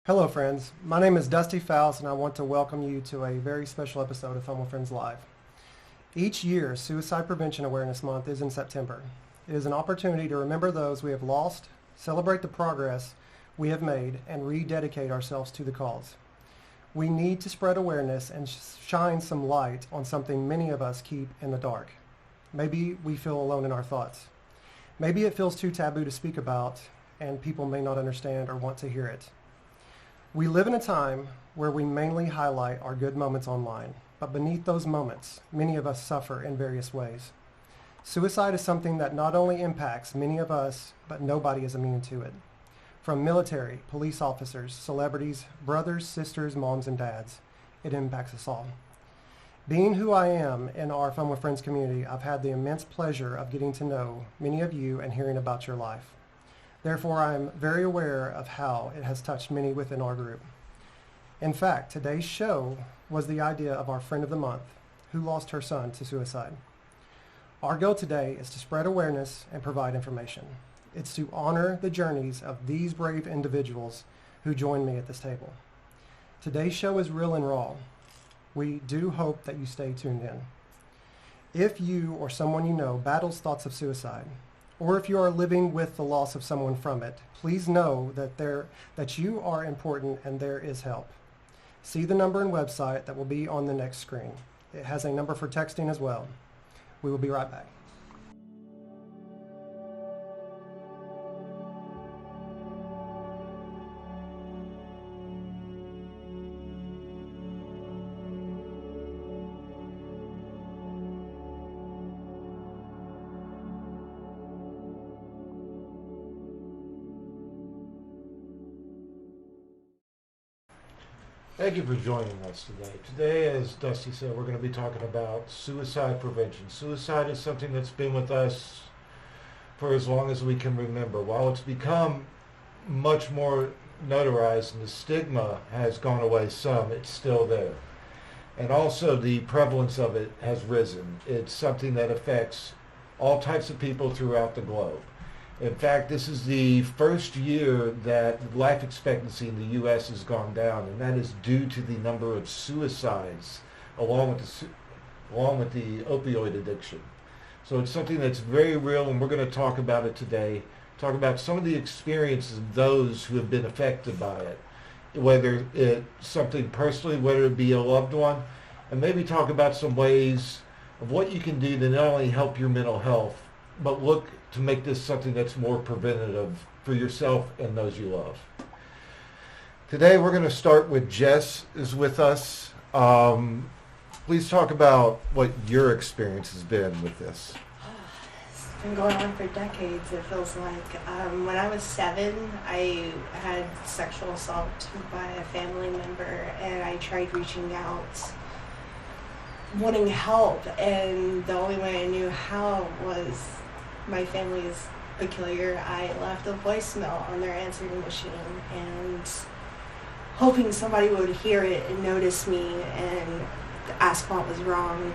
Hello friends, my name is Dusty Faust and I want to welcome you to a very special episode of FwF Live. Each year, Suicide Prevention Awareness Month is in September. It is an opportunity to remember those we have lost, celebrate the progress we have made, and rededicate ourselves to the cause. We need to spread awareness and shine some light on something many of us keep in the dark. Maybe we feel alone in our thoughts. Maybe it feels too taboo to speak about and people may not understand or want to hear it. We live in a time where we mainly highlight our good moments online, but beneath those moments, many of us suffer in various ways. Suicide is something that not only impacts many of us, but nobody is immune to it. From military, police officers, celebrities, brothers, sisters, moms, and dads, it impacts us all. Being who I am in our Fun with Friends community, I've had the immense pleasure of getting to know many of you and hearing about your life. Therefore, I am very aware of how it has touched many within our group. In fact, today's show was the idea of our friend of the month, who lost her son to suicide. Our goal today is to spread awareness and provide information. It's to honor the journeys of these brave individuals who joined me at this table. Today's show is real and raw. We do hope that you stay tuned in. If you or someone you know battles thoughts of suicide, or if you are living with the loss of someone from it, please know that you are important and there is help. See the number and website that will be on the next screen. It has a number for texting as well. We will be right back. Thank you for joining us today. Today, as Dusty said, we're going to be talking about suicide prevention. Suicide is something that's been with us for as long as we can remember. While it's become much more notarized and the stigma has gone away some, it's still there. And also the prevalence of it has risen. It's something that affects all types of people throughout the globe. In fact, this is the first year that life expectancy in the U.S. has gone down, and that is due to the number of suicides along with the opioid addiction. So it's something that's very real, and we're going to talk about it today. Talk about some of the experiences of those who have been affected by it, whether it's something personally, whether it be a loved one, and maybe talk about some ways of what you can do to not only help your mental health, but look to make this something that's more preventative for yourself and those you love. Today we're going to start with Jess is with us. Please talk about what your experience has been with this. It's been going on for decades, it feels like. When I was 7, I had sexual assault by a family member, and I tried reaching out, wanting help, and the only way I knew how was my family is peculiar. I left a voicemail on their answering machine and hoping somebody would hear it and notice me and ask what was wrong,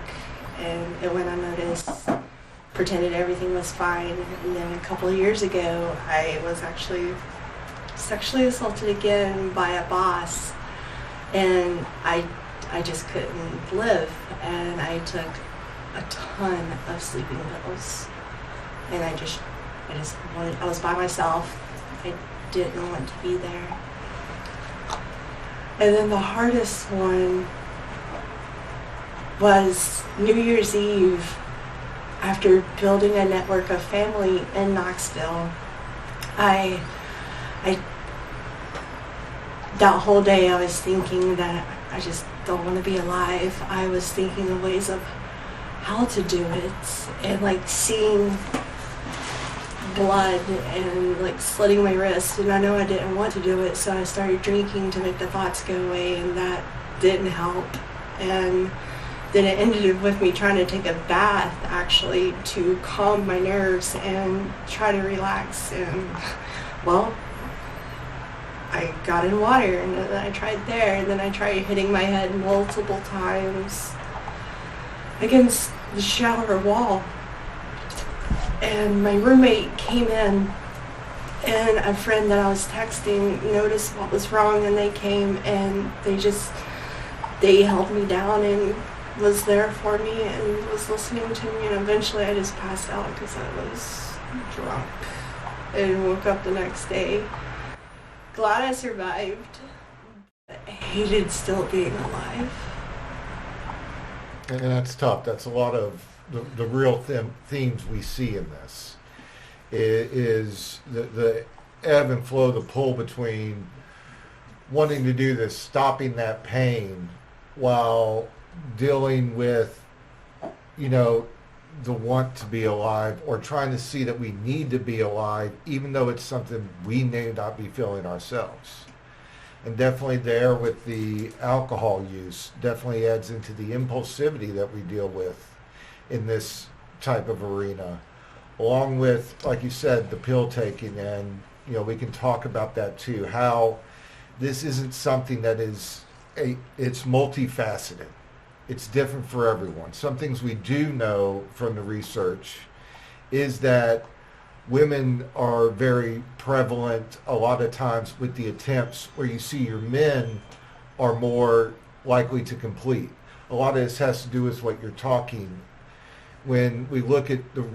and it went unnoticed. Pretended everything was fine, and then a couple of years ago I was actually sexually assaulted again by a boss, and I just couldn't live, and I took a ton of sleeping pills. And I was by myself. I didn't want to be there. And then the hardest one was New Year's Eve. After building a network of family in Knoxville, that whole day I was thinking that I just don't want to be alive. I was thinking of ways of how to do it, and like seeing blood and like slitting my wrist, and I know I didn't want to do it, so I started drinking to make the thoughts go away, and that didn't help. And then it ended with me trying to take a bath actually to calm my nerves and try to relax. And well, I got in water, and then I tried there, and then I tried hitting my head multiple times against the shower wall. And my roommate came in and a friend that I was texting noticed what was wrong, and they came and they held me down and was there for me and was listening to me, and eventually I just passed out because I was drunk and woke up the next day. Glad I survived. I hated still being alive. And that's tough. That's a lot of the real themes we see in this. Is the ebb and flow, the pull between wanting to do this, stopping that pain, while dealing with, the want to be alive, or trying to see that we need to be alive, even though it's something we may not be feeling ourselves. And definitely there with the alcohol use, definitely adds into the impulsivity that we deal with in this type of arena. Along with, like you said, the pill taking, and we can talk about that too, how this isn't something that it's multifaceted. It's different for everyone. Some things we do know from the research is that women are very prevalent a lot of times with the attempts, where you see your men are more likely to complete. A lot of this has to do with what you're talking. When we look at the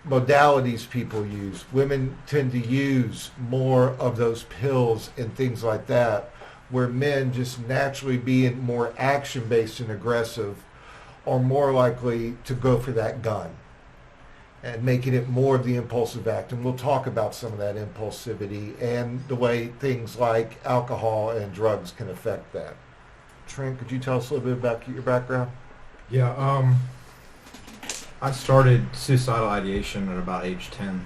modalities people use, women tend to use more of those pills and things like that, where men, just naturally being more action-based and aggressive, are more likely to go for that gun and making it more of the impulsive act. And we'll talk about some of that impulsivity and the way things like alcohol and drugs can affect that. Trent, could you tell us a little bit about your background? Yeah, I started suicidal ideation at about age 10.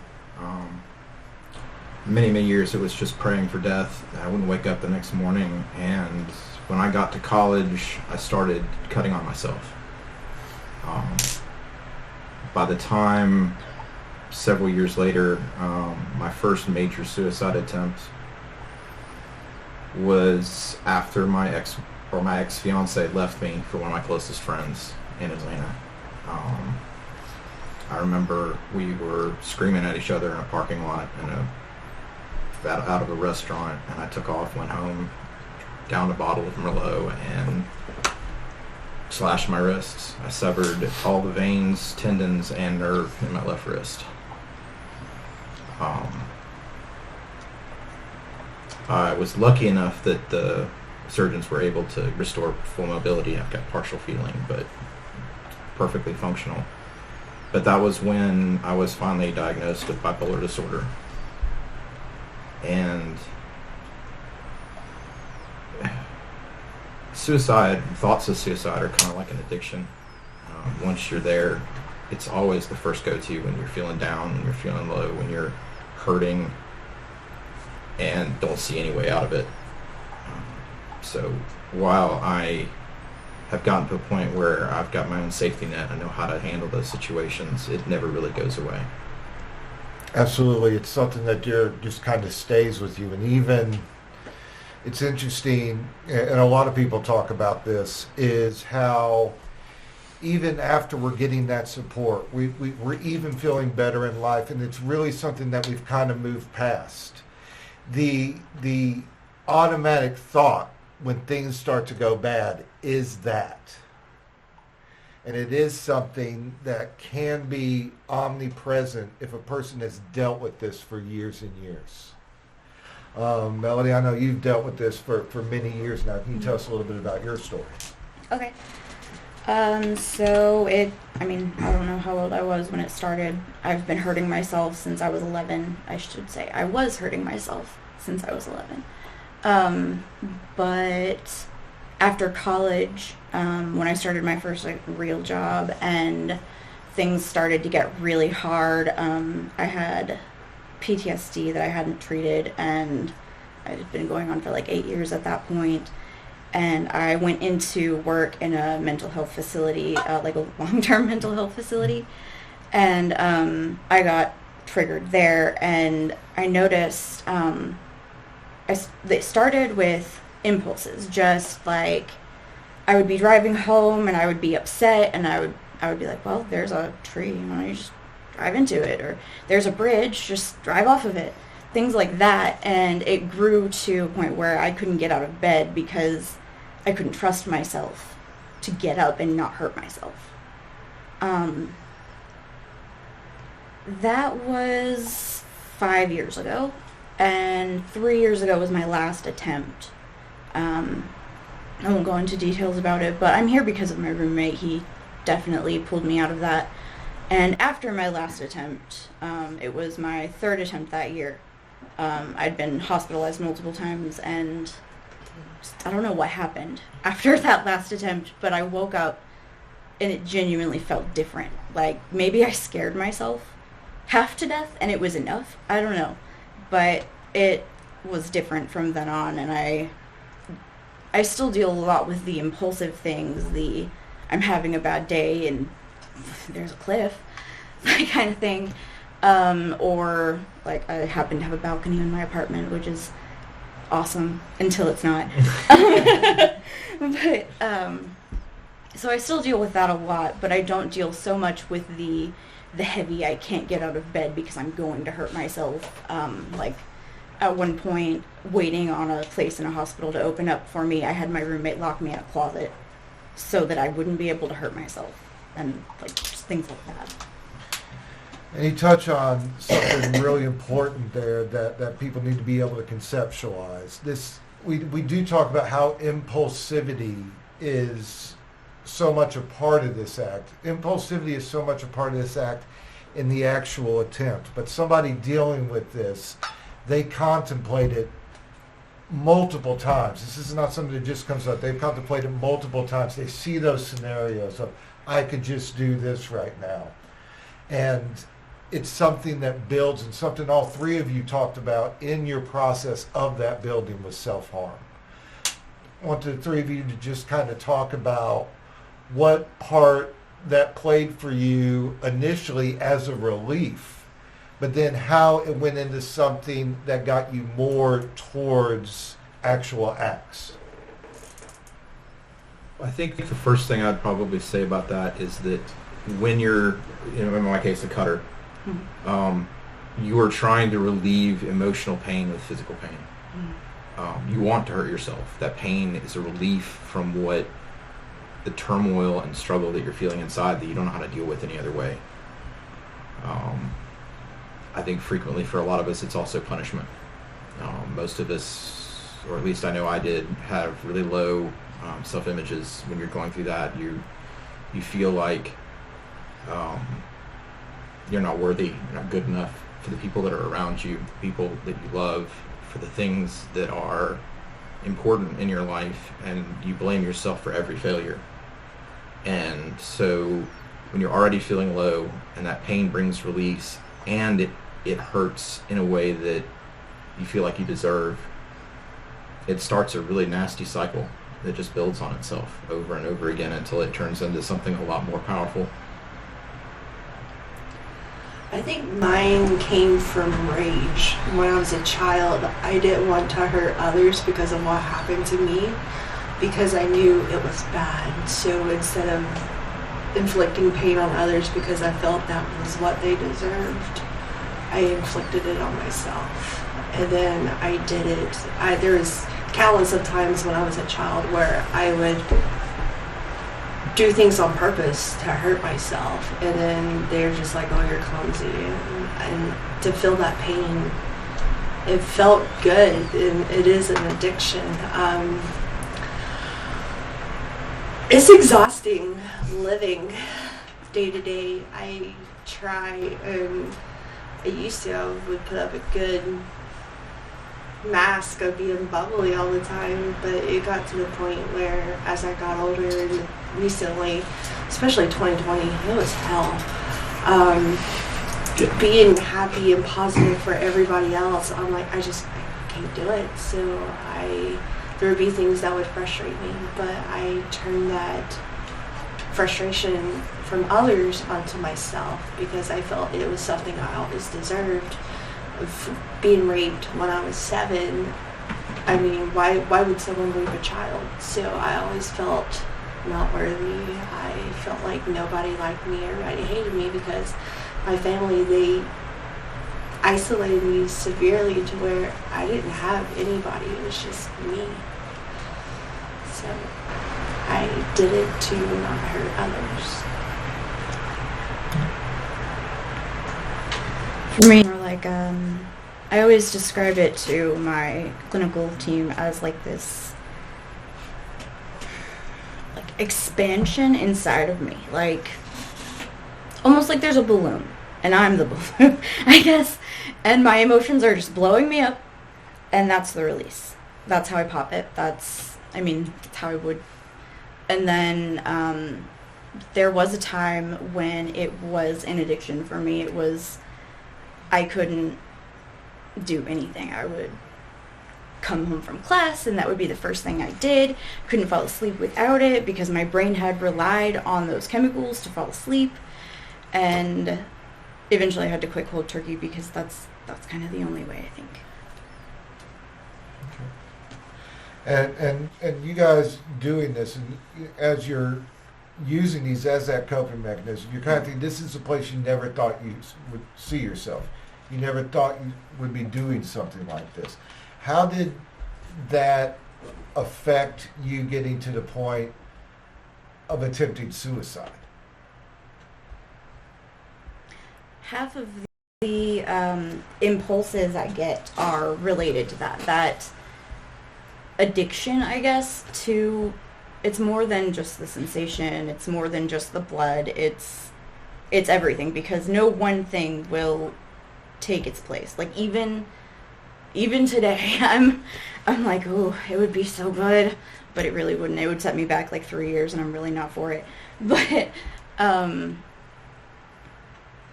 Many years it was just praying for death. I wouldn't wake up the next morning, and when I got to college, I started cutting on myself. By the time, several years later, my first major suicide attempt was after my ex-fiance left me for one of my closest friends in Atlanta. I remember we were screaming at each other in a parking lot out of a restaurant, and I took off, went home, downed a bottle of Merlot, and slashed my wrists. I severed all the veins, tendons, and nerve in my left wrist. I was lucky enough that the surgeons were able to restore full mobility. I've got partial feeling, but perfectly functional. But that was when I was finally diagnosed with bipolar disorder. And thoughts of suicide are kind of like an addiction. Once you're there, it's always the first go-to when you're feeling down, when you're feeling low, when you're hurting and don't see any way out of it. So while I have gotten to a point where I've got my own safety net, I know how to handle those situations, it never really goes away. Absolutely. It's something that just kind of stays with you. And even, it's interesting, and a lot of people talk about this, is how even after we're getting that support, we're even feeling better in life, and it's really something that we've kind of moved past. The automatic thought when things start to go bad is that. And it is something that can be omnipresent if a person has dealt with this for years and years. Melody, I know you've dealt with this for many years now. Can you tell us a little bit about your story? Okay. I don't know how old I was when it started. I've been hurting myself since I was 11, I should say. I was hurting myself since I was 11. But after college, when I started my first real job and things started to get really hard, I had PTSD that I hadn't treated, and it had been going on for 8 years at that point. And I went into work in a mental health facility, a long-term mental health facility, and I got triggered there, and I noticed it started with impulses, just I would be driving home and I would be upset, and I would be like, well, there's a tree, you just drive into it, or there's a bridge, just drive off of it. things like that. And it grew to a point where I couldn't get out of bed because I couldn't trust myself to get up and not hurt myself. That was 5 years ago, and 3 years ago was my last attempt. I won't go into details about it, but I'm here because of my roommate. He definitely pulled me out of that. And after my last attempt, it was my third attempt that year. I'd been hospitalized multiple times, and I don't know what happened after that last attempt, but I woke up and it genuinely felt different. Like, maybe I scared myself half to death and it was enough. I don't know. But it was different from then on, and I still deal a lot with the impulsive things, the I'm having a bad day and there's a cliff, that kind of thing. Or, like, I happen to have a balcony in my apartment, which is awesome until it's not. But, so I still deal with that a lot, but I don't deal so much with the heavy I can't get out of bed because I'm going to hurt myself. Like, at one point, waiting on a place in a hospital to open up for me, I had my roommate lock me in a closet so that I wouldn't be able to hurt myself, and, like, just things like that. And you touch on something really important there that people need to be able to conceptualize. We do talk about how impulsivity is so much a part of this act. Impulsivity is so much a part of this act in the actual attempt. But somebody dealing with this, they contemplate it multiple times. This is not something that just comes up. They've contemplated it multiple times. They see those scenarios of, I could just do this right now. And it's something that builds, and something all three of you talked about in your process of that building was self-harm. I want the three of you to just kind of talk about what part that played for you initially as a relief, but then how it went into something that got you more towards actual acts. I think the first thing I'd probably say about that is that when you're, in my case, a cutter, you are trying to relieve emotional pain with physical pain. You want to hurt yourself. That pain is a relief from what the turmoil and struggle that you're feeling inside that you don't know how to deal with any other way. I think frequently for a lot of us it's also punishment. Most of us, or at least I know I did, have really low self-images. When you're going through that, you feel like you're not worthy, you're not good enough for the people that are around you, people that you love, for the things that are important in your life, and you blame yourself for every failure. And so when you're already feeling low and that pain brings release, and it hurts in a way that you feel like you deserve, it starts a really nasty cycle that just builds on itself over and over again until it turns into something a lot more powerful. I think mine came from rage. When I was a child, I didn't want to hurt others because of what happened to me, because I knew it was bad. So instead of inflicting pain on others because I felt that was what they deserved, I inflicted it on myself. And then I did it. There was countless of times when I was a child where I would do things on purpose to hurt myself, and then they're just like, oh, you're clumsy, and to feel that pain, it felt good, and it is an addiction. It's exhausting living day to day. I try, and I used to, I would put up a good mask of being bubbly all the time, but it got to the point where as I got older and recently, especially 2020, it was hell. Being happy and positive for everybody else, I'm like, I can't do it. So there would be things that would frustrate me, but I turned that frustration from others onto myself because I felt it was something I always deserved. Of being raped when I was 7, I mean, why would someone rape a child? So I always felt not worthy. I felt like nobody liked me, everybody hated me because my family, I isolated me severely to where I didn't have anybody. It was just me. So I did it to not hurt others. For me, more like, I always describe it to my clinical team as like this, like, expansion inside of me. Like, almost like there's a balloon, and I'm the balloon, I guess. And my emotions are just blowing me up, and that's the release. That's how I pop it. That's how I would. And then there was a time when it was an addiction for me. It was, I couldn't do anything. I would come home from class, and that would be the first thing I did. Couldn't fall asleep without it because my brain had relied on those chemicals to fall asleep. And eventually I had to quit cold turkey because that's kind of the only way, I think. Okay. And you guys doing this, and as you're using these as that coping mechanism, you're kind of thinking this is a place you never thought you would see yourself. You never thought you would be doing something like this. How did that affect you getting to the point of attempting suicide? Half of the impulses I get are related to that addiction, I guess, to, it's more than just the sensation, it's more than just the blood, it's everything, because no one thing will take its place. Like, even today, I'm like, oh, it would be so good, but it really wouldn't. It would set me back like 3 years, and I'm really not for it. But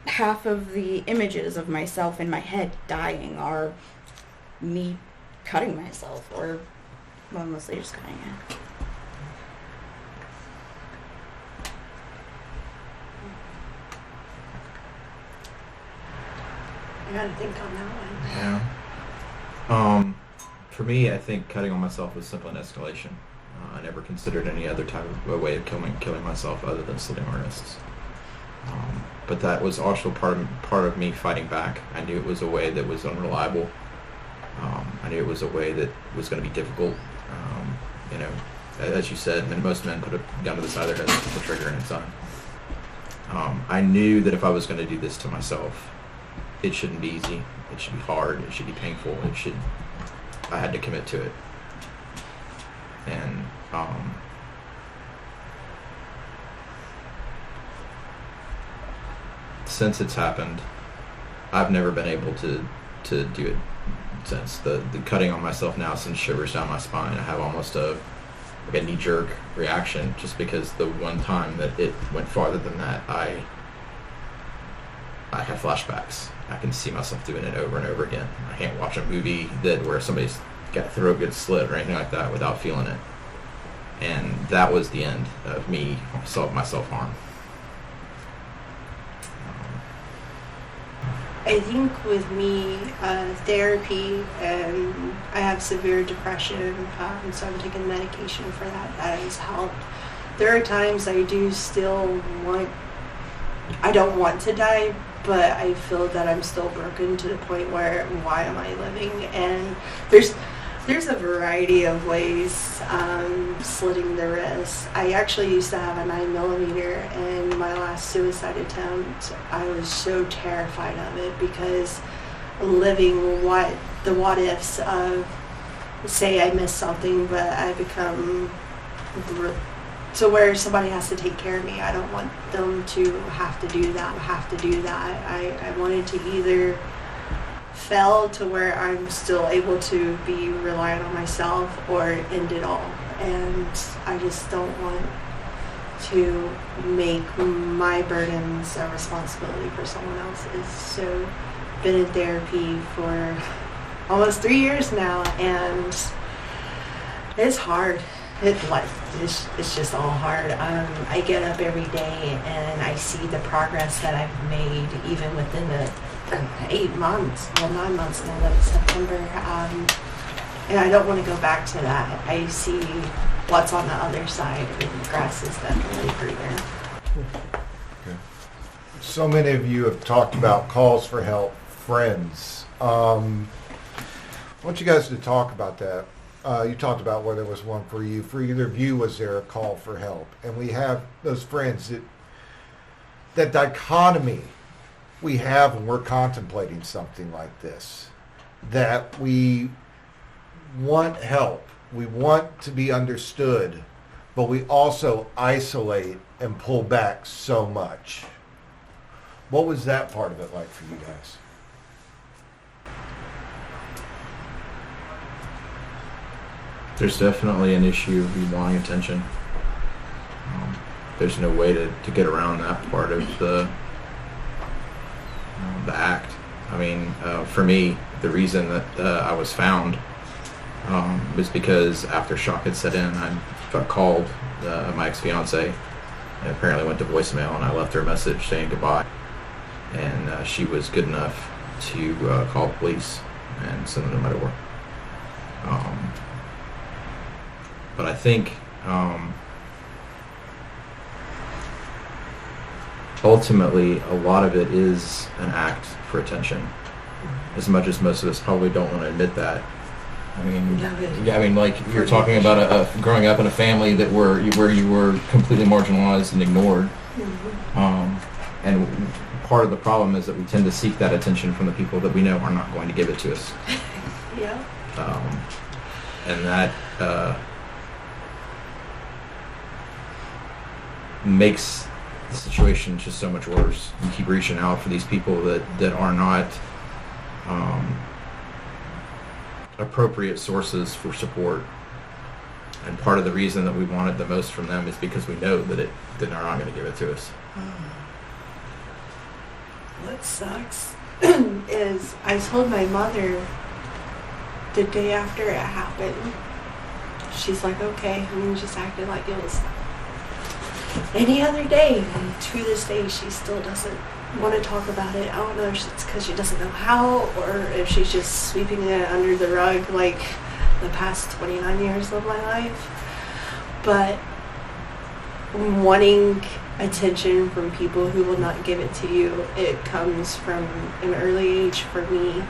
half of the images of myself in my head dying are me cutting myself, or, well, mostly just cutting it. I gotta think on that one. Yeah. For me, I think cutting on myself was simply an escalation. I never considered any other type of a way of killing myself other than slitting my wrists. But that was also part of me fighting back. I knew it was a way that was unreliable. I knew it was a way that was going to be difficult. As you said, most men put a gun to the side of their head, pull the trigger, and it's done. I knew that if I was going to do this to myself, it shouldn't be easy. It should be hard. It should be painful. I had to commit to it. And since it's happened, I've never been able to do it since. The cutting on myself now sends shivers down my spine. I have almost a knee-jerk reaction just because the one time that it went farther than that, I have flashbacks. I can see myself doing it over and over again. I can't watch a movie where somebody's got a throat gets slit or anything like that without feeling it. And that was the end of me self-harm. I think with me, therapy, I have severe depression, so I'm taking medication for that. That has helped. There are times I don't want to die, but I feel that I'm still broken to the point where, why am I living? And there's a variety of ways, slitting the wrist. I actually used to have a 9mm, and my last suicide attempt, I was so terrified of it because living the what ifs of, say I miss something, but I become to where somebody has to take care of me. I don't want them to have to do that. I wanted to either fail to where I'm still able to be reliant on myself or end it all. And I just don't want to make my burdens a responsibility for someone else's. So been in therapy for almost 3 years now, and it's hard. It's just all hard. I get up every day and I see the progress that I've made even within the 9 months now that it's September. And I don't want to go back to that. I see what's on the other side, and the grass is definitely greener. Okay. So many of you have talked about calls for help friends. I want you guys to talk about that. You talked about where there was one for you. For either of you, was there a call for help? And we have those friends that dichotomy we have when we're contemplating something like this, that we want help, we want to be understood, but we also isolate and pull back so much. What was that part of it like for you guys? There's definitely an issue of you wanting attention. There's no way to get around that part of the act. I mean, for me, the reason that I was found was because after shock had set in, I got called my ex-fiance, and apparently went to voicemail, and I left her a message saying goodbye. And she was good enough to call the police and send them to my door. But I think ultimately a lot of it is an act for attention, as much as most of us probably don't want to admit that. I mean, like you're talking about a growing up in a family that where you were completely marginalized and ignored, and part of the problem is that we tend to seek that attention from the people that we know are not going to give it to us. Yeah. And that makes the situation just so much worse. You keep reaching out for these people that are not appropriate sources for support. And part of the reason that we want it the most from them is because we know that they're not going to give it to us. What sucks is I told my mother the day after it happened. She's like, okay, and just acted like it was any other day. And to this day, she still doesn't want to talk about it. I don't know if it's because she doesn't know how, or if she's just sweeping it under the rug like the past 29 years of my life. But wanting attention from people who will not give it to you, it comes from an early age for me.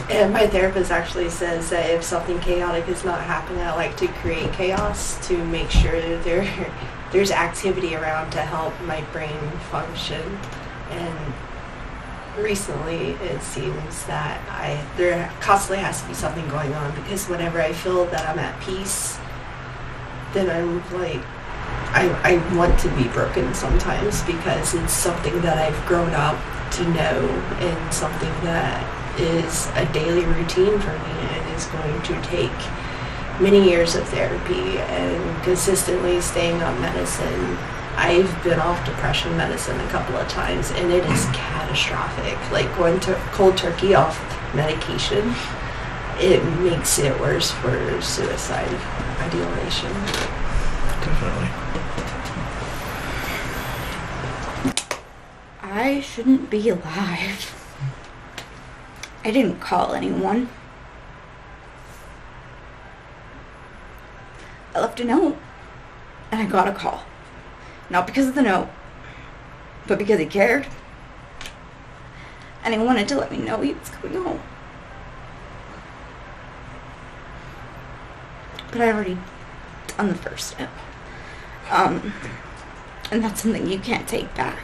And my therapist actually says that if something chaotic is not happening, I like to create chaos to make sure that there's activity around to help my brain function. And recently it seems that there constantly has to be something going on, because whenever I feel that I'm at peace, then I'm like, I want to be broken sometimes, because it's something that I've grown up to know, and something that is a daily routine for me, and is going to take many years of therapy and consistently staying on medicine. I've been off depression medicine a couple of times, and it is catastrophic. Like going to cold turkey off medication, it makes it worse for suicide ideation. Definitely. I shouldn't be alive. I didn't call anyone. I left a note, and I got a call. Not because of the note, but because he cared. And he wanted to let me know he was coming home. But I already done the first step. And that's something you can't take back.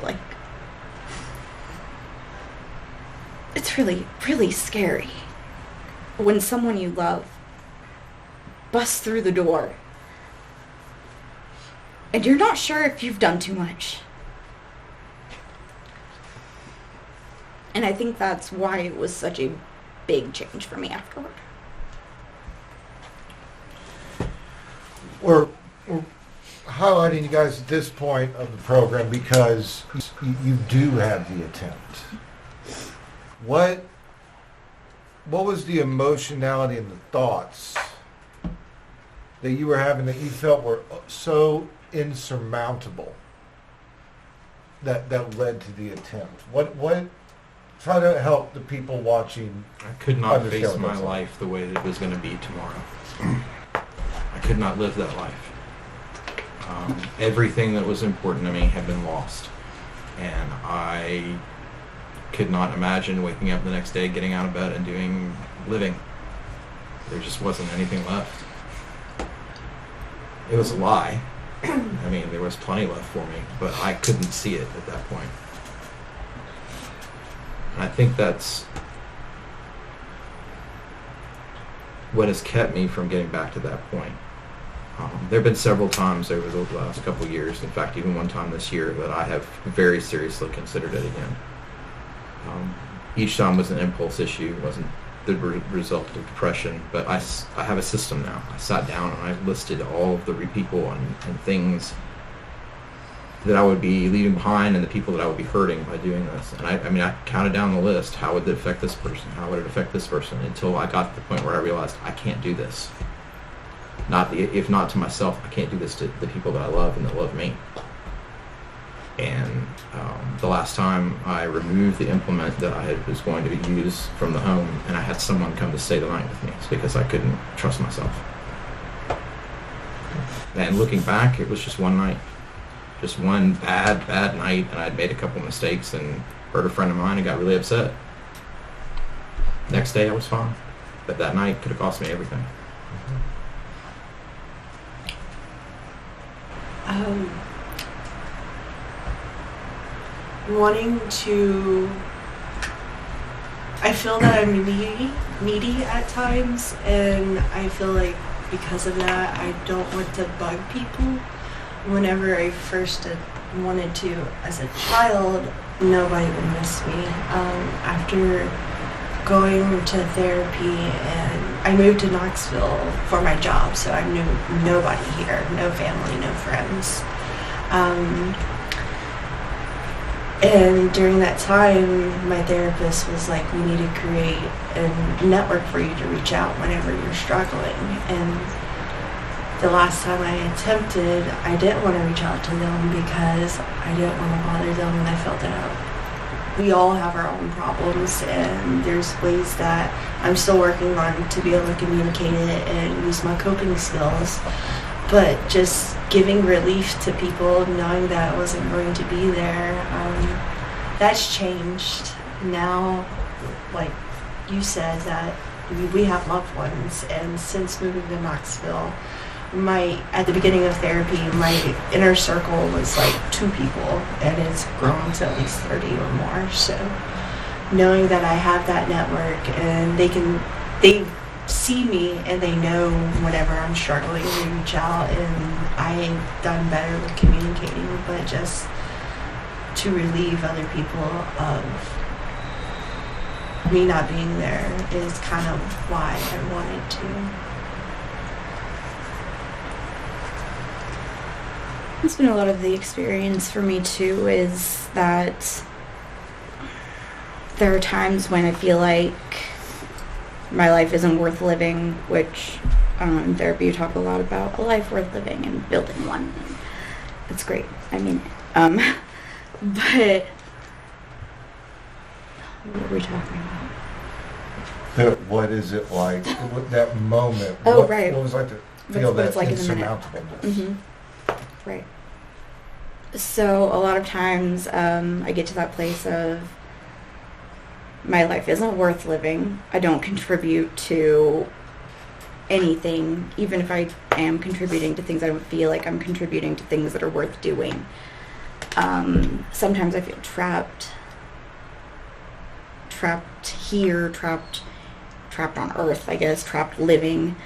Like, it's really, really scary when someone you love busts through the door and you're not sure if you've done too much. And I think that's why it was such a big change for me afterward. We're highlighting you guys at this point of the program because you do have the attempt. What was the emotionality and the thoughts that you were having that you felt were so insurmountable that led to the attempt? What try to help the people watching. I could not face my life the way that it was going to be tomorrow. I could not live that life. Everything that was important to me had been lost. and I could not imagine waking up the next day, getting out of bed, and living. There just wasn't anything left. It was a lie. I mean, there was plenty left for me, but I couldn't see it at that point. And I think that's what has kept me from getting back to that point. There have been several times over the last couple of years, in fact, even one time this year, that I have very seriously considered it again. Each time was an impulse issue, wasn't the result of depression, but I have a system now. I sat down and I listed all of the people and things that I would be leaving behind and the people that I would be hurting by doing this. And I counted down the list. How would it affect this person? How would it affect this person? Until I got to the point where I realized I can't do this. If not to myself, I can't do this to the people that I love and that love me. And the last time I removed the implement that I was going to use from the home, and I had someone come to stay the night with me, it's because I couldn't trust myself. And looking back, it was just one night. Just one bad night, and I'd made a couple mistakes and hurt a friend of mine and got really upset. Next day I was fine. But that night could have cost me everything. I feel that I'm needy at times, and I feel like because of that, I don't want to bug people. Whenever I first wanted to as a child, nobody would miss me. After going to therapy, and I moved to Knoxville for my job, so I knew nobody here, no family, no friends. And during that time, my therapist was like, we need to create a network for you to reach out whenever you're struggling. And the last time I attempted, I didn't want to reach out to them because I didn't want to bother them, and I felt that we all have our own problems, and there's ways that I'm still working on to be able to communicate it and use my coping skills. But just giving relief to people, knowing that I wasn't going to be there, that's changed. Now, like you said, that we have loved ones, and since moving to Knoxville, at the beginning of therapy, my inner circle was like 2 people, and it's grown to at least 30 or more. So knowing that I have that network, and they see me and they know whenever I'm struggling to reach out, and I've done better with communicating, but just to relieve other people of me not being there is kind of why I wanted to. It's been a lot of the experience for me too, is that there are times when I feel like my life isn't worth living, which in therapy you talk a lot about a life worth living and building one. It's great. I mean, but what were we talking about? What is it like? That moment. Oh, right. What was it like to feel that like insurmountableness? Mm-hmm. Right. So a lot of times I get to that place of my life isn't worth living. I don't contribute to anything, even if I am contributing to things. I don't feel like I'm contributing to things that are worth doing. Sometimes I feel trapped here, trapped on Earth, I guess, trapped living,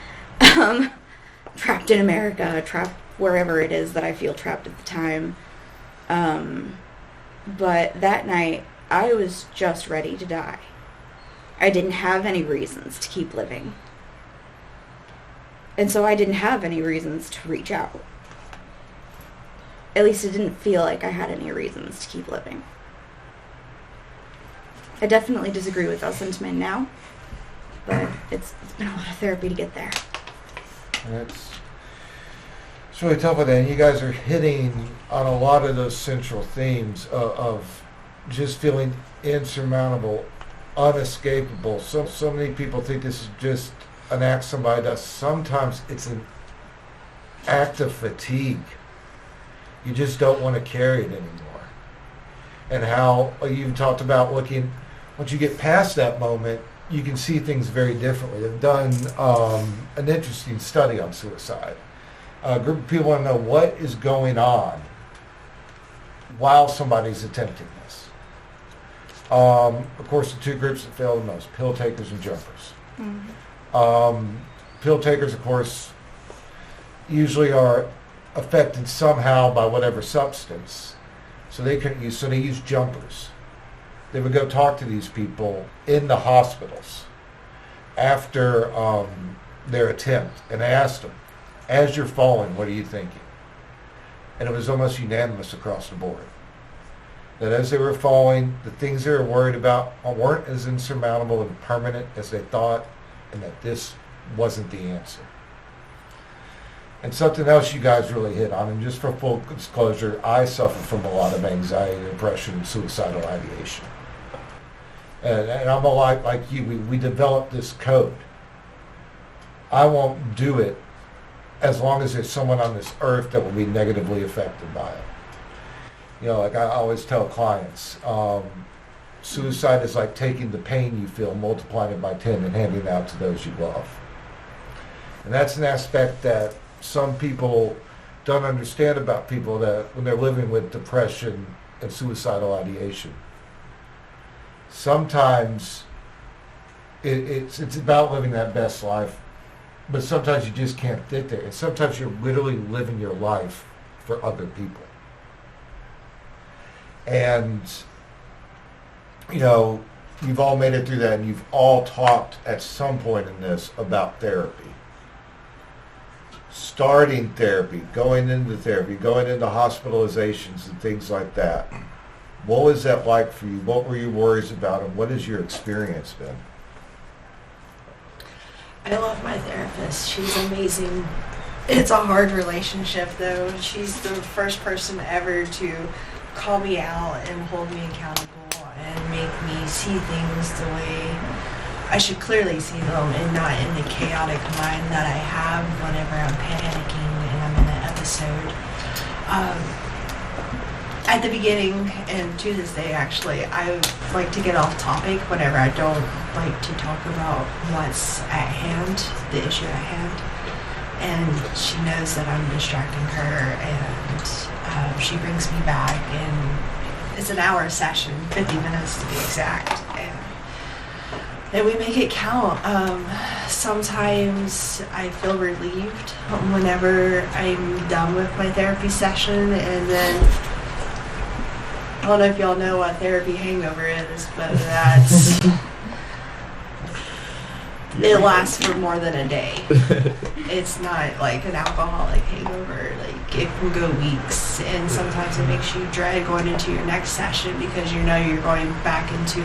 trapped in America, trapped wherever it is that I feel trapped at the time. But that night, I was just ready to die. I didn't have any reasons to keep living. And so I didn't have any reasons to reach out. At least it didn't feel like I had any reasons to keep living. I definitely disagree with that sentiment now, but it's been a lot of therapy to get there. And it's really tough with that. And you guys are hitting on a lot of those central themes of just feeling insurmountable, unescapable. So many people think this is just an act somebody does. Sometimes it's an act of fatigue. You just don't want to carry it anymore. and how you talked about looking, once you get past that moment, you can see things very differently. They've done an interesting study on suicide. A group of people want to know what is going on while somebody's attempting this. Of course, the two groups that fail the most, pill takers and jumpers. Pill takers, of course, usually are affected somehow by whatever substance, so they use jumpers. They would go talk to these people in the hospitals after their attempt, and they asked them, as you're falling, what are you thinking? And it was almost unanimous across the board that as they were falling, the things they were worried about weren't as insurmountable and permanent as they thought, and that this wasn't the answer. And something else you guys really hit on, and just for full disclosure, I suffer from a lot of anxiety, depression, and suicidal ideation. And I'm a lot like you. We developed this code. I won't do it as long as there's someone on this earth that will be negatively affected by it. You know, like I always tell clients, suicide is like taking the pain you feel, multiplying it by 10, and handing it out to those you love. And that's an aspect that some people don't understand about people, that when they're living with depression and suicidal ideation. Sometimes it's about living that best life, but sometimes you just can't get there. And sometimes you're literally living your life for other people. And, you know, you've all made it through that, and you've all talked at some point in this about therapy. Starting therapy, going into hospitalizations and things like that. What was that like for you? What were your worries about, and what has your experience been? I love my therapist. She's amazing. It's a hard relationship, though. She's the first person ever to call me out and hold me accountable and make me see things the way I should clearly see them, and not in the chaotic mind that I have whenever I'm panicking and I'm in an episode. At the beginning, and to this day actually, I like to get off topic whenever I don't like to talk about what's at hand, the issue at hand. And she knows that I'm distracting her, and she brings me back, and it's an hour session, 50 minutes to be exact. And we make it count. Sometimes I feel relieved whenever I'm done with my therapy session, and then I don't know if y'all know what therapy hangover is, but that's it lasts for more than a day. It's not like an alcoholic hangover. Like, it can go weeks, and sometimes it makes you dread going into your next session because you know you're going back into.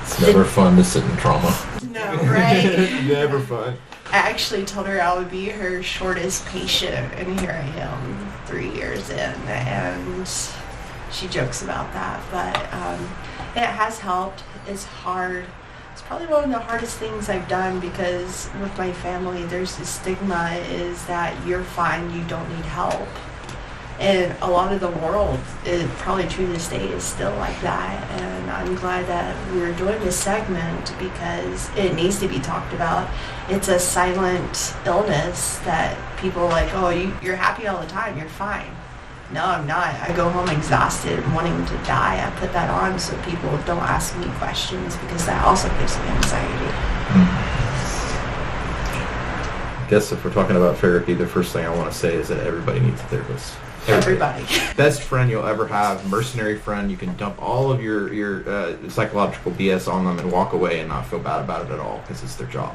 It's never fun to sit in trauma. No, right? Never fun. I actually told her I would be her shortest patient, and here I am 3 years in, and she jokes about that, but it has helped. It's hard. It's probably one of the hardest things I've done, because with my family, there's this stigma is that you're fine, you don't need help. And a lot of the world, probably to this day, is still like that. And I'm glad that we're doing this segment because it needs to be talked about. It's a silent illness that people are like, oh, you're happy all the time, you're fine. No, I'm not. I go home exhausted, wanting to die. I put that on so people don't ask me questions, because that also gives me anxiety. I guess if we're talking about therapy, the first thing I want to say is that everybody needs a therapist. Everybody. Best friend you'll ever have, mercenary friend. You can dump all of your psychological BS on them and walk away and not feel bad about it at all, because it's their job.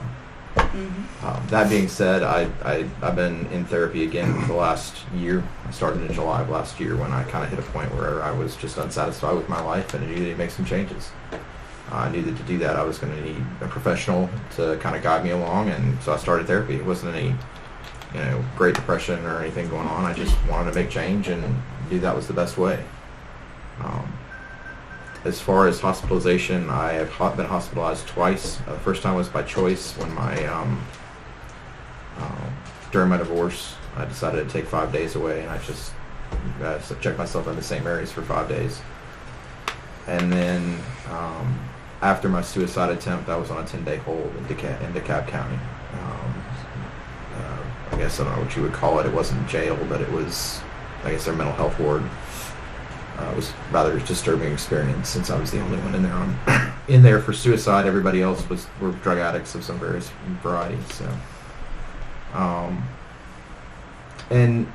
Mm-hmm. That being said, I've been in therapy again for the last year. I started in July of last year, when I kind of hit a point where I was just unsatisfied with my life and I needed to make some changes. I knew that to do that I was going to need a professional to kind of guide me along, and so I started therapy. It wasn't any Great Depression or anything going on. I just wanted to make change and knew that was the best way. As far as hospitalization, I have been hospitalized twice. The first time was by choice, when during my divorce, I decided to take 5 days away, and I just So checked myself in the same areas for 5 days. And then after my suicide attempt, I was on a 10-day hold in DeKalb County. I guess I don't know what you would call it. It wasn't jail, but it was, I guess, their mental health ward. It was a rather disturbing experience since I was the only one in there in there for suicide. Everybody else were drug addicts of some various variety. So, and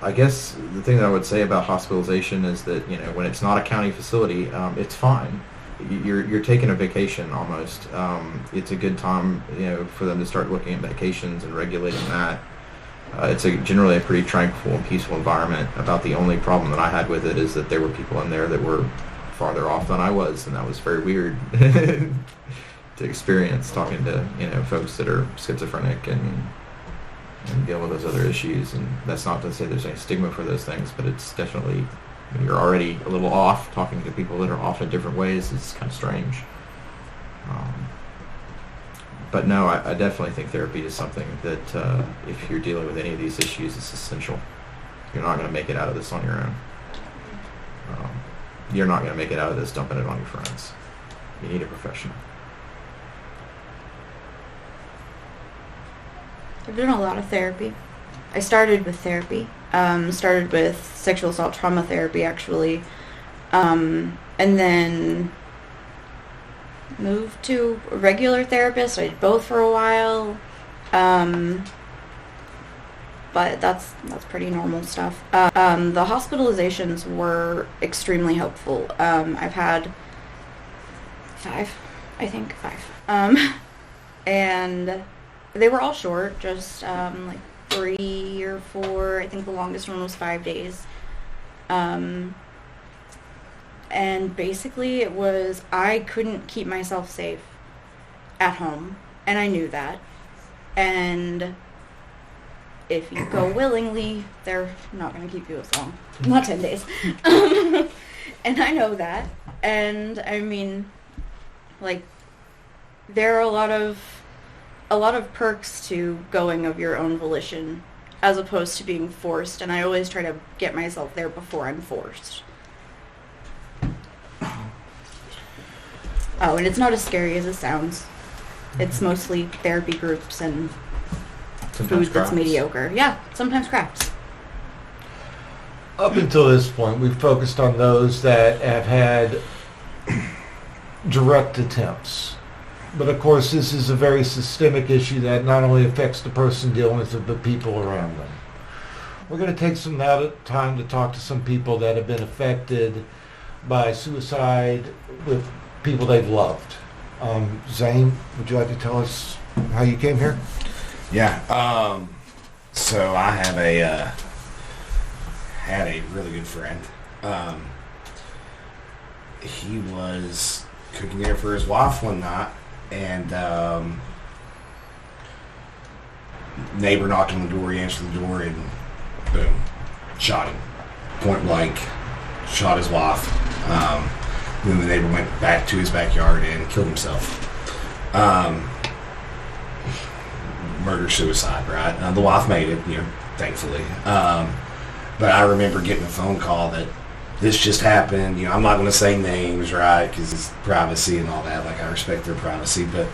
I guess the thing that I would say about hospitalization is that, you know, when it's not a county facility, it's fine. You're taking a vacation almost. It's a good time, you know, for them to start looking at medications and regulating that. It's generally a pretty tranquil and peaceful environment. About the only problem that I had with it is that there were people in there that were farther off than I was, and that was very weird to experience, talking to, you know, folks that are schizophrenic and deal with those other issues. And that's not to say there's any stigma for those things, but it's definitely, when you're already a little off, talking to people that are off in different ways is kind of strange. But no, I definitely think therapy is something that if you're dealing with any of these issues, it's essential. You're not going to make it out of this on your own. You're not going to make it out of this dumping it on your friends. You need a professional. I've done a lot of therapy. I started with therapy. Started with sexual assault trauma therapy, actually. And then moved to a regular therapist. I did both for a while. But that's pretty normal stuff. The hospitalizations were extremely helpful. I've had 5. And they were all short, just like 3 or 4. I think the longest one was 5 days. And basically it was, I couldn't keep myself safe at home, and I knew that. And if you go willingly, they're not going to keep you as long. Not 10 days. And I know that. And I mean, like, there are a lot of perks to going of your own volition as opposed to being forced, and I always try to get myself there before I'm forced. Oh, and it's not as scary as it sounds. It's mostly therapy groups and Sometimes food that's crafts. mediocre. Yeah, sometimes crafts. Up until this point, we've focused on those that have had direct attempts. But of course, this is a very systemic issue that not only affects the person dealing with it, but people around them. We're going to take some time to talk to some people that have been affected by suicide with people they've loved. Zane, would you like to tell us how you came here? Yeah. So I have had a really good friend. He was cooking dinner for his wife one night, and neighbor knocked on the door. He answered the door, and boom, shot him point blank. Shot his wife. Then the neighbor went back to his backyard and killed himself. Murder-suicide, right? The wife made it, thankfully. But I remember getting a phone call that this just happened. I'm not going to say names, right? Because it's privacy and all that. Like, I respect their privacy, but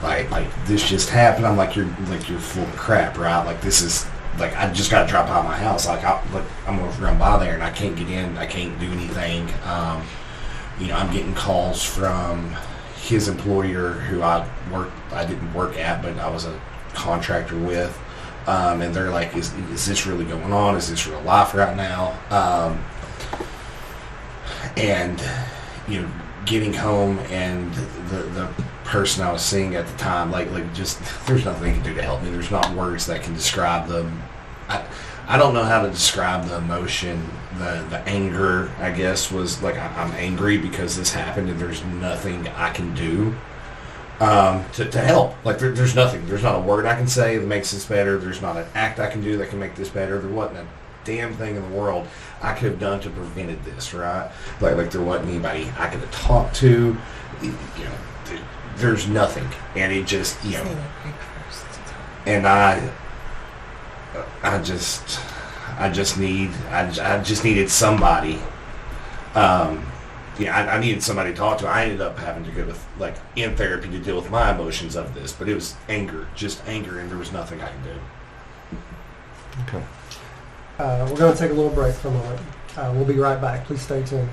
like this just happened. I'm like, you're full of crap, right? Like, this is like, I just got to drop out of my house. Like, I'm going to run by there and I can't get in. I can't do anything. I'm getting calls from his employer, who I didn't work at, but I was a contractor with, and they're like, is this really going on? Is this real life right now? And getting home, and the person I was seeing at the time, like just, there's nothing they can do to help me. There's not words that can describe them. I don't know how to describe the emotion. The anger, I guess, was like, I'm angry because this happened, and there's nothing I can do to help. Like, there's nothing. There's not a word I can say that makes this better. There's not an act I can do that can make this better. There wasn't a damn thing in the world I could have done to prevented this, right? Like there wasn't anybody I could have talked to. There's nothing, and it just, and I just needed somebody. I needed somebody to talk to. I ended up having to go with, like, in therapy to deal with my emotions of this, but it was just anger, and there was nothing I could do. Okay. We're going to take a little break for a moment. We'll be right back. Please stay tuned.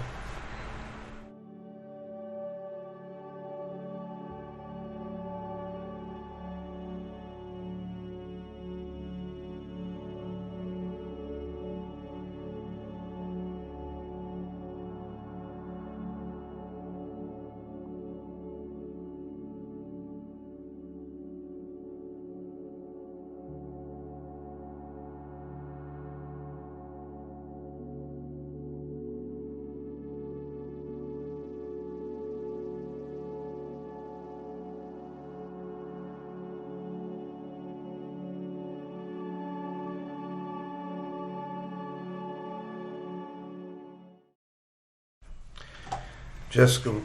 Jessica,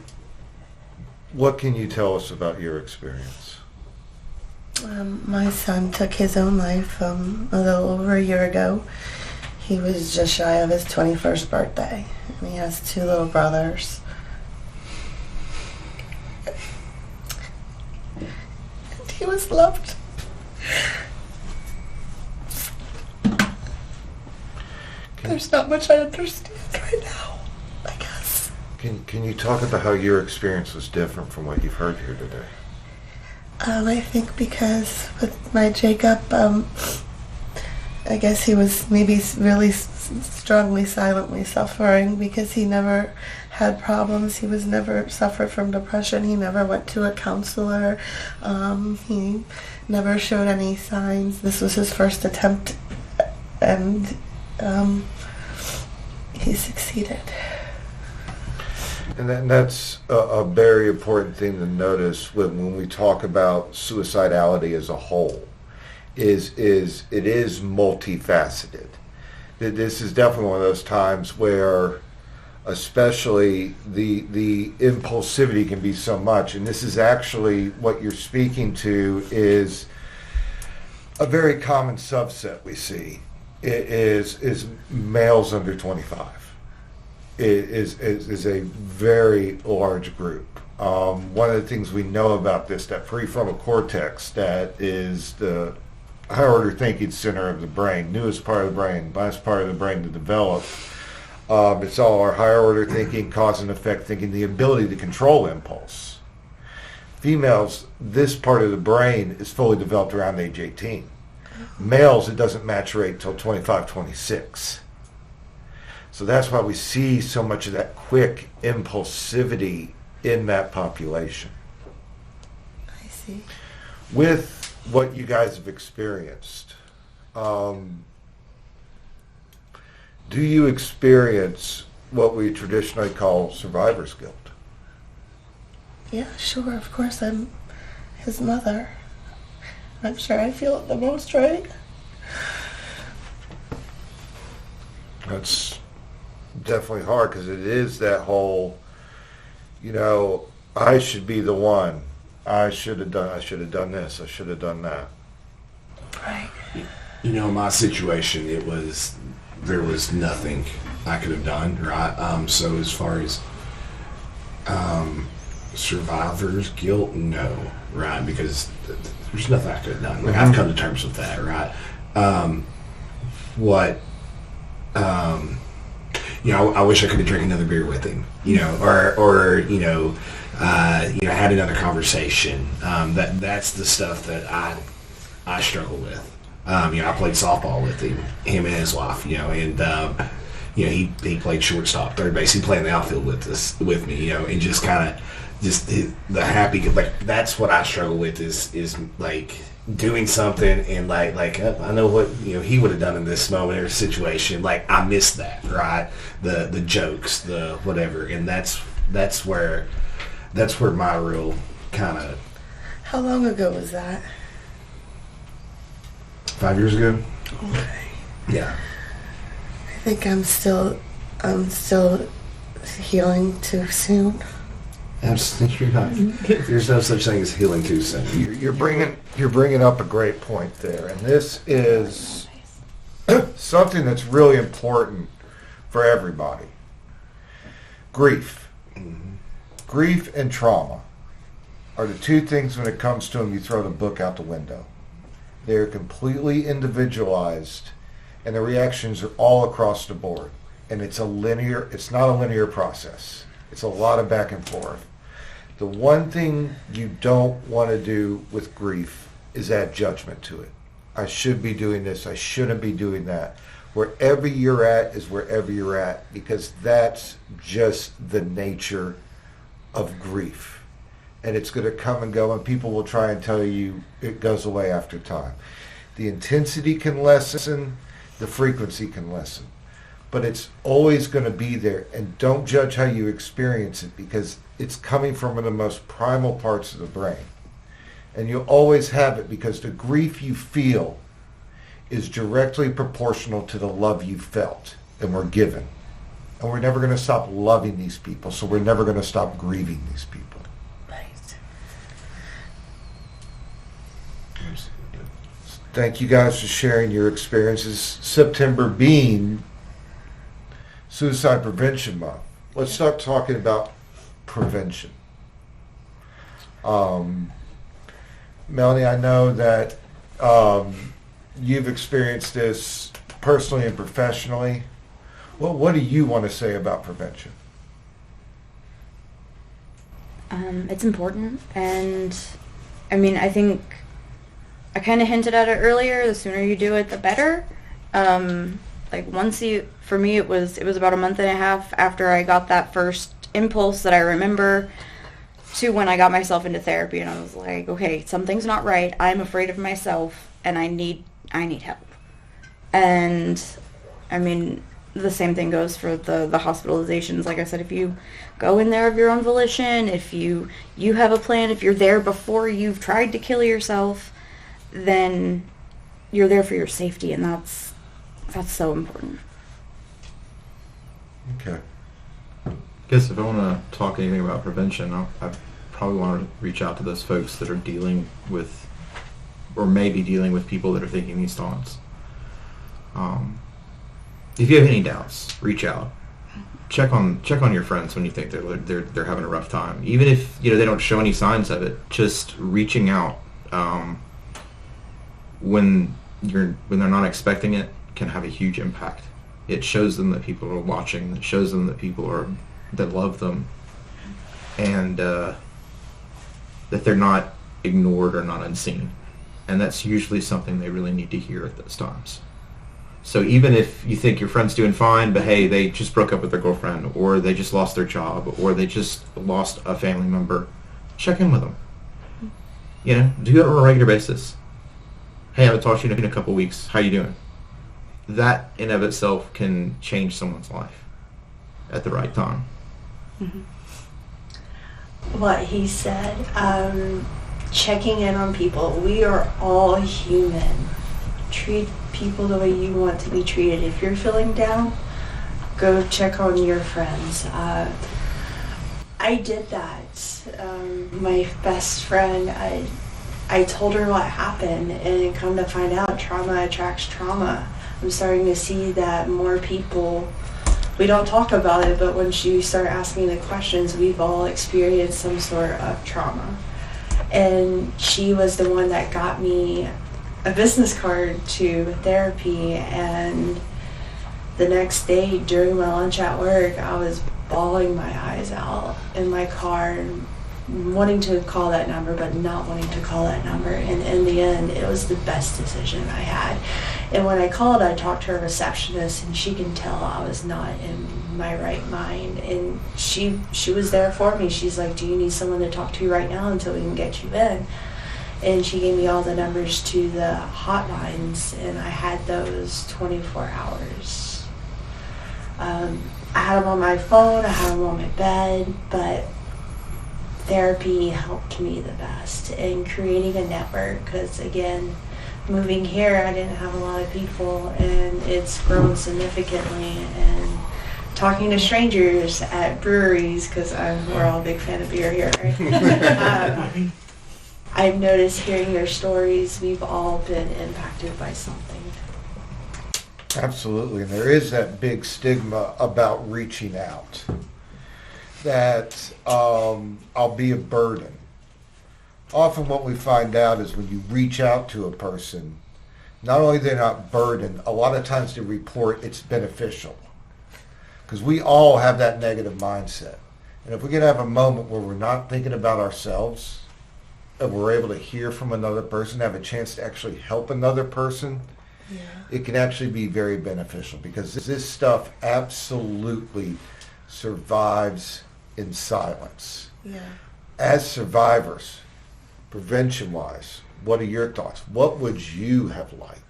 what can you tell us about your experience? My son took his own life a little over a year ago. He was just shy of his 21st birthday, and he has 2 little brothers. And he was loved. There's not much I understand right now, I guess. Can you talk about how your experience was different from what you've heard here today? I think because with my Jacob, I guess he was maybe really strongly, silently suffering because he never had problems. He was never suffered from depression. He never went to a counselor. He never showed any signs. This was his first attempt, and he succeeded. And that's a very important thing to notice when we talk about suicidality as a whole. It is multifaceted. This is definitely one of those times where, especially the impulsivity can be so much, and this is actually what you're speaking to is a very common subset we see. It is males under 25. It is a very large group. One of the things we know about this, that prefrontal cortex, that is the higher order thinking center of the brain, newest part of the brain, last part of the brain to develop. It's all our higher order thinking, cause and effect thinking, the ability to control impulse. Females, this part of the brain is fully developed around age 18. Males, it doesn't maturate until 25, 26. So that's why we see so much of that quick impulsivity in that population. I see. With what you guys have experienced, do you experience what we traditionally call survivor's guilt? Yeah, sure, of course. I'm his mother. I'm sure I feel it the most, right? That's definitely hard because it is that whole, I should be the one. I should have done this. I should have done that. Right. My situation, there was nothing I could have done, right? So as far as survivor's guilt, no, right? Because there's nothing I could have done. Like, I've come to terms with that, right? I wish I could have drank another beer with him, or had another conversation. That's the stuff that I struggle with. I played softball with him and his wife, and he played shortstop, third base. He played in the outfield with me, and just kind of the happy, like, that's what I struggle with is like doing something and like I know what he would have done in this moment or situation. Like, I missed that, right? The jokes, the whatever, and that's where my real kind of. How long ago was that? 5 years ago. Okay. Yeah. I think I'm still healing too soon. Absolutely not. There's no such thing as healing too soon. You're bringing up a great point there, and this is something that's really important for everybody. Grief. Grief and trauma are the two things when it comes to them, you throw the book out the window. They're completely individualized, and the reactions are all across the board. And it's not a linear process. It's a lot of back and forth. The one thing you don't want to do with grief is add judgment to it. I should be doing this. I shouldn't be doing that. Wherever you're at is wherever you're at, because that's just the nature of grief. And it's going to come and go, and people will try and tell you it goes away after time. The intensity can lessen, the frequency can lessen. But it's always going to be there, and don't judge how you experience it, because it's coming from one of the most primal parts of the brain. And you'll always have it, because the grief you feel is directly proportional to the love you felt and were given. And we're never going to stop loving these people, so we're never going to stop grieving these people. Thank you guys for sharing your experiences. September being Suicide Prevention Month. Let's start talking about prevention. Melanie, I know that you've experienced this personally and professionally. Well, what do you want to say about prevention? It's important, and I mean, I think I kind of hinted at it earlier. The sooner you do it, the better. For me, it was about a month and a half after I got that first impulse that I remember to when I got myself into therapy, and I was like, okay, something's not right. I'm afraid of myself, and I need help. And I mean, the same thing goes for the hospitalizations. Like I said, if you go in there of your own volition, if you have a plan, if you're there before you've tried to kill yourself, then you're there for your safety, and that's so important. Okay. I guess if I want to talk anything about prevention, I probably want to reach out to those folks that are dealing with, or maybe dealing with people that are thinking these thoughts. If you have any doubts, reach out. Check on your friends when you think they're having a rough time. Even if they don't show any signs of it, just reaching out when they're not expecting it can have a huge impact. It shows them that people are watching. It shows them that people that love them, and that they're not ignored or not unseen. And that's usually something they really need to hear at those times. So even if you think your friend's doing fine, but hey, they just broke up with their girlfriend, or they just lost their job, or they just lost a family member, check in with them. Do it on a regular basis. Hey, I haven't talked to you in a couple weeks. How you doing? That in of itself can change someone's life at the right time. Mm-hmm. What he said, checking in on people. We are all human. Treat people the way you want to be treated. If you're feeling down, go check on your friends. I did that. My best friend, I told her what happened, and come to find out, trauma attracts trauma. I'm starting to see that more people, we don't talk about it, but once you start asking the questions, we've all experienced some sort of trauma. And she was the one that got me a business card to therapy, and the next day during my lunch at work, I was bawling my eyes out in my car, wanting to call that number but not wanting to call that number, and in the end it was the best decision I had. And when I called, I talked to a receptionist, and she can tell I was not in my right mind, and she was there for me. She's like, do you need someone to talk to right now until we can get you in? And she gave me all the numbers to the hotlines, and I had those 24 hours. I had them on my phone, I had them on my bed, but therapy helped me the best. And creating a network, because again, moving here, I didn't have a lot of people, and it's grown significantly. And talking to strangers at breweries, because we're all a big fan of beer here, right? I've noticed hearing their stories, we've all been impacted by something. Absolutely, and there is that big stigma about reaching out, that I'll be a burden. Often what we find out is when you reach out to a person, not only they're not burdened, a lot of times they report it's beneficial. Because we all have that negative mindset. And if we can have a moment where we're not thinking about ourselves, and we're able to hear from another person, have a chance to actually help another person, it can actually be very beneficial, because this stuff absolutely survives in silence. Yeah. As survivors, prevention-wise, what are your thoughts? What would you have liked?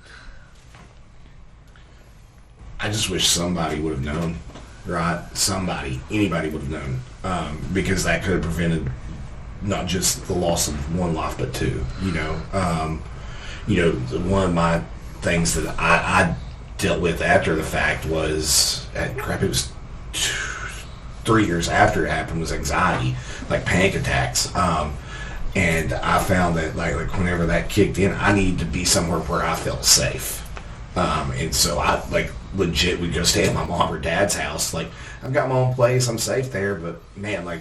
I just wish somebody would have known, right? Anybody would have known, because that could have prevented not just the loss of one life, but two. One of my things that I dealt with after the fact was, it was 3 years after it happened, was anxiety, like panic attacks. And I found that like whenever that kicked in, I needed to be somewhere where I felt safe. And so I legit would go stay at my mom or dad's house. Like, I've got my own place, I'm safe there, but man, like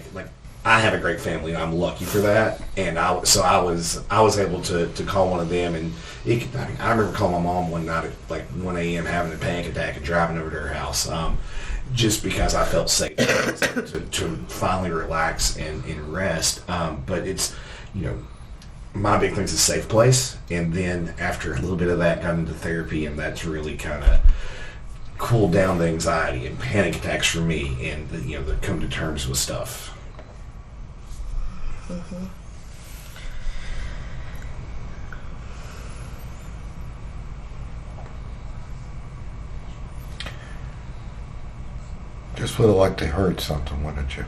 I have a great family, and I'm lucky for that. And I was able to call one of them, and I remember calling my mom one night at like 1 a.m. having a panic attack and driving over to her house, just because I felt safe to finally relax and rest. But it's, my big thing is a safe place. And then after a little bit of that, got into therapy, and that's really kind of cooled down the anxiety and panic attacks for me, and the come to terms with stuff. Mm-hmm. Just would have liked to heard something, wouldn't you?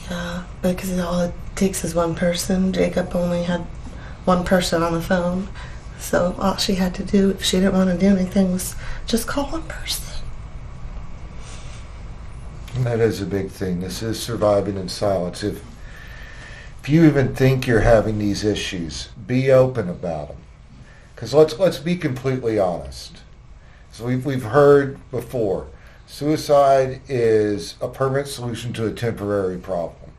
Yeah, because all it takes is one person. Jacob only had one person on the phone, so all she had to do, if she didn't want to do anything, was just call one person. And that is a big thing. This is surviving in silence. If you even think you're having these issues, be open about them. Because let's be completely honest. So we've heard before, suicide is a permanent solution to a temporary problem.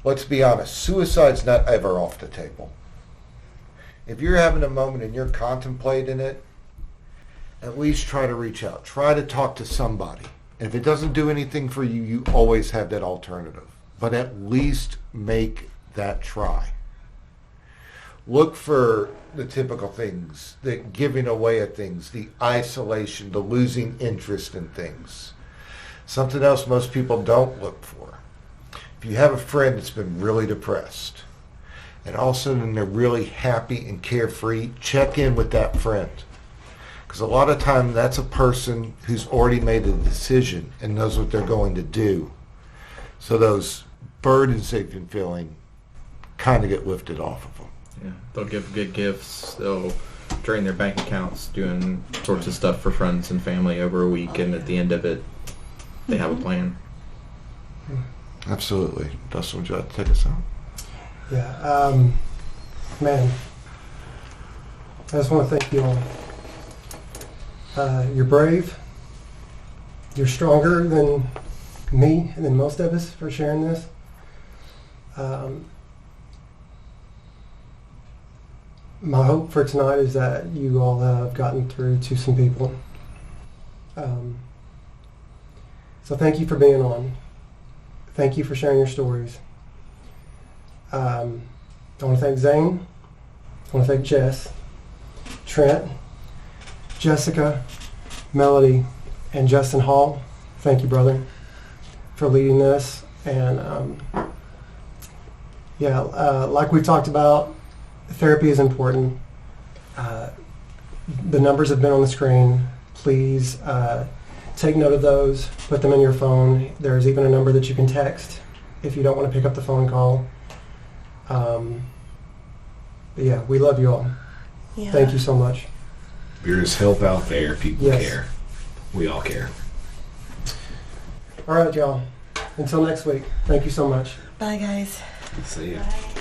Let's be honest, suicide's not ever off the table. If you're having a moment and you're contemplating it, at least try to reach out. Try to talk to somebody. And if it doesn't do anything for you, you always have that alternative. But at least make that try. Look for the typical things, the giving away of things, the isolation, the losing interest in things. Something else most people don't look for. If you have a friend that's been really depressed, and all of a sudden they're really happy and carefree, check in with that friend. Because a lot of time that's a person who's already made a decision and knows what they're going to do. So those burdens they've been feeling kind of get lifted off of them. Yeah, they'll give good gifts. They'll drain their bank accounts, doing sorts of stuff for friends and family over a week, and at the end of it, they have a plan. Absolutely. Dustin, would you like to take us out? Yeah, man, I just want to thank you all. You're brave. You're stronger than me and than most of us for sharing this. My hope for tonight is that you all have gotten through to some people. So thank you for being on. Thank you for sharing your stories. I want to thank Zane. I want to thank Jess, Trent, Jessica, Melody, and Justin Hall. Thank you, brother, for leading this. And like we talked about, therapy is important. The numbers have been on the screen. Please take note of those. Put them in your phone. There's even a number that you can text if you don't want to pick up the phone call. But yeah, we love you all. Yeah. Thank you so much. There's help out there. People Yes. care. We all care. All right, y'all. Until next week. Thank you so much. Bye, guys. See ya. Bye.